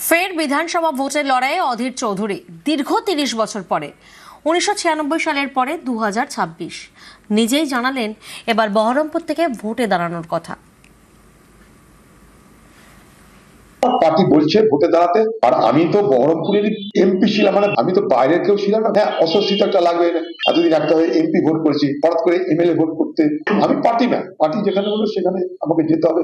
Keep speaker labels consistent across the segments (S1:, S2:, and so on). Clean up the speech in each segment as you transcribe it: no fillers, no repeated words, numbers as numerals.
S1: ফের বিধানসভা ভোটের লড়াইয়ে অধীর চৌধুরী দীর্ঘ ৩০ বছর পরে ১৯৯৬ সালের পরে ২০২৬ নিজেই জানালেন এবার বহরমপুর থেকে ভোটে দাঁড়ানোর কথা।
S2: পার্টি বলছে ভোটে দাঁড়াতে, আর আমি তো বহরমপুরের এমপি ছিলাম, মানে আমি তো বাইরের কেউ ছিলাম না। হ্যাঁ, অস্বস্তি তো একটা লাগবে, এতদিন একটা হয়ে এমপি ভোট করেছি, হঠাৎ করে এমএলএ ভোট করতে আমি পার্টি না, পার্টি যেখানে হলো সেখানে আমাকে যেতে হবে।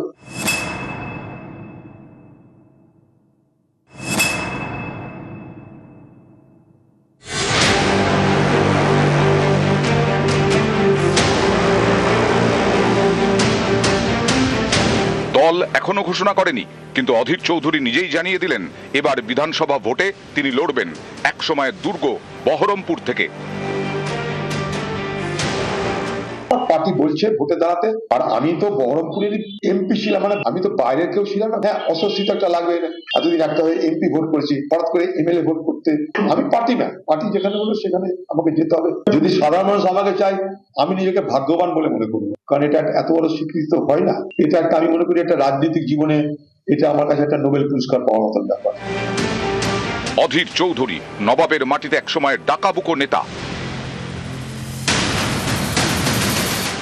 S3: দল এখনো ঘোষণা করেনি, কিন্তু অধীর চৌধুরী নিজেই জানিয়ে দিলেন এবার বিধানসভা ভোটে তিনি লড়বেন এক সময়ের দুর্গ বহরমপুর থেকে।
S2: পার্টি বলছে ভোটে দাঁড়াতে, আর আমি তো বহরমপুরের এমপি ছিলাম, মানে আমি তো বাইরের কেউ ছিলাম না। হ্যাঁ, অস্বস্তি তো একটা লাগবে, এতদিন একটা হয়ে এমপি ভোট করেছি, হঠাৎ করে এমএলএ ভোট করতে আমি পার্টি না, পার্টি যেখানে হলো সেখানে আমাকে যেতে হবে। যদি সাধারণ মানুষ আমাকে চাই, আমি নিজেকে ভাগ্যবান বলে মনে করবো, কারণ এটা এত বড় স্বীকৃতি তো হয় না। এটা একটা, আমি মনে করি একটা রাজনৈতিক জীবনে এটা আমার কাছে একটা নোবেল পুরস্কার পাওয়ার মতন ব্যাপার।
S3: অধীর চৌধুরী নবাবের মাটিতে একসময়ের ডাকাবুকো নেতা।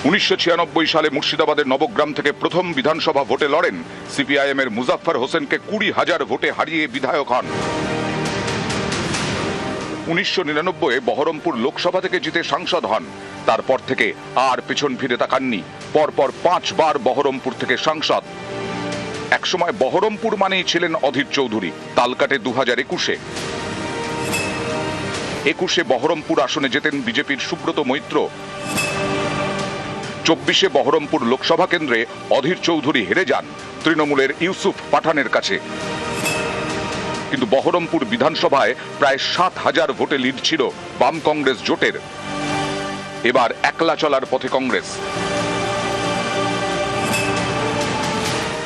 S3: ১৯৯৬ সালে মুর্শিদাবাদের নবগ্রাম থেকে প্রথম বিধানসভা ভোটে লড়েন। সিপিআইএম এর মুজাফফর হোসেনকে ২০,০০০ ভোটে হারিয়ে বিধায়ক হন। ১৯৯৯ বহরমপুর লোকসভা থেকে জিতে সাংসদ হন। তারপর থেকে আর পেছন ফিরে তাকাননি। পরপর ৫ বার বহরমপুর থেকে সাংসদ। একসময় বহরমপুর মানেই ছিলেন অধীর চৌধুরী। তাল কাটে ২০২১ বহরমপুর আসনে যেতেন বিজেপির সুব্রত মৈত্র। ২৪ বহরমপুর লোকসভা কেন্দ্রে অধীর চৌধুরী হেরে যান তৃণমূলের ইউসুফ পাঠানের কাছে। কিন্তু বহরমপুর বিধানসভায় প্রায় ৭,০০০ ভোটে লিড ছিল বাম কংগ্রেস জোটের। এবার একলা চলার পথে কংগ্রেস।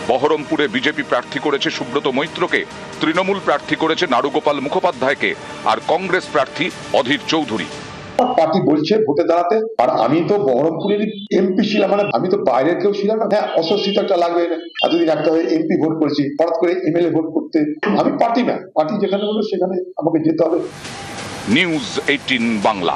S3: বহরমপুরে বিজেপি প্রার্থী করেছে সুব্রত মৈত্রকে, তৃণমূল প্রার্থী করেছে নারুগোপাল মুখোপাধ্যায়কে, আর কংগ্রেস প্রার্থী অধীর চৌধুরী।
S2: পার্টি বলছে ভোটে দাঁড়াতে, আর আমি তো বহরমপুরের এমপি ছিলাম, মানে আমি তো বাইরের কেউ ছিলাম না। হ্যাঁ, অস্বস্তি তো একটা লাগবে, এতদিন একটা হয়ে এমপি ভোট করেছি, হঠাৎ করে এমএলএ ভোট করতে আমি পার্টি না, পার্টি যেখানে হলো সেখানে আমাকে যেতে হবে।
S3: নিউজ 18 বাংলা।